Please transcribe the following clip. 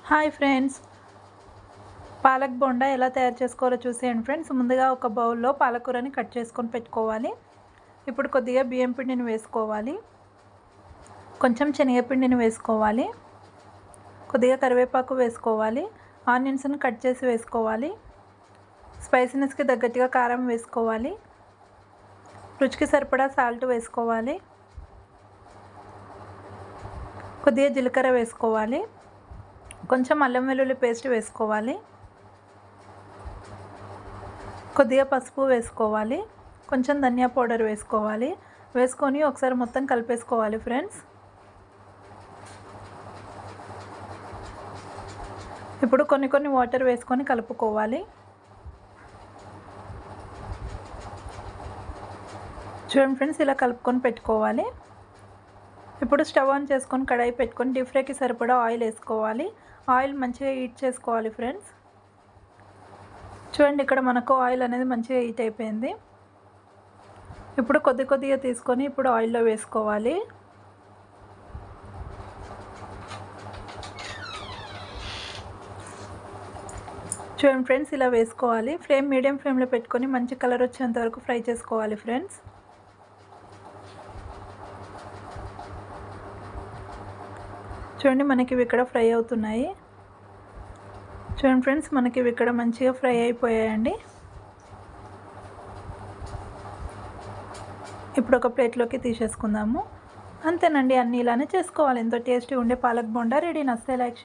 Hi friends, palak bonda ఎలా తయారు చేసుకోవాలో చూసేయండి ఫ్రెండ్స్. ముందుగా ఒక బౌల్లో పాలకూరని కట్ చేసుకొని పెట్టుకోవాలి. ఇప్పుడు కొద్దిగా బియ్యం పిండిని వేసుకోవాలి, కొంచెం శనగపిండిని వేసుకోవాలి, కొద్దిగా కరివేపాకు వేసుకోవాలి, ఆనియన్స్ని కట్ చేసి వేసుకోవాలి, స్పైసీనెస్కి తగ్గట్టుగా కారం వేసుకోవాలి, రుచికి సరిపడా సాల్ట్ వేసుకోవాలి, కొద్దిగా జీలకర్ర వేసుకోవాలి, కొంచెం అల్లం వెల్లుల్లి పేస్ట్ వేసుకోవాలి, కొద్దిగా పసుపు వేసుకోవాలి, కొంచెం ధనియా పౌడర్ వేసుకోవాలి. వేసుకొని ఒకసారి మొత్తం కలిపేసుకోవాలి ఫ్రెండ్స్. ఇప్పుడు కొన్ని వాటర్ వేసుకొని కలుపుకోవాలి. చూడండి ఫ్రెండ్స్, ఇలా కలుపుకొని పెట్టుకోవాలి. ఇప్పుడు స్టవ్ ఆన్ చేసుకొని కడాయి పెట్టుకొని డీప్ ఫ్రైకి సరిపడా ఆయిల్ వేసుకోవాలి. ఆయిల్ మంచిగా హీట్ చేసుకోవాలి ఫ్రెండ్స్. చూడండి, ఇక్కడ మనకు ఆయిల్ అనేది మంచిగా హీట్ అయిపోయింది. ఇప్పుడు కొద్దిగా తీసుకొని ఇప్పుడు ఆయిల్లో వేసుకోవాలి. చూడండి ఫ్రెండ్స్, ఇలా వేసుకోవాలి. ఫ్లేమ్ మీడియం ఫ్లేమ్లో పెట్టుకొని మంచి కలర్ వచ్చేంత వరకు ఫ్రై చేసుకోవాలి ఫ్రెండ్స్. చూడండి, మనకి ఇవి ఇక్కడ ఫ్రై అవుతున్నాయి. చూడండి ఫ్రెండ్స్, మనకి ఇవి ఇక్కడ మంచిగా ఫ్రై అయిపోయాయండి. ఇప్పుడు ఒక ప్లేట్లోకి తీసేసుకుందాము. అంతేనండి, అన్నీ ఇలానే చేసుకోవాలి. ఎంతో టేస్టీ ఉండే పాలక్ బోండా రెడీ. నచ్చితే లైక్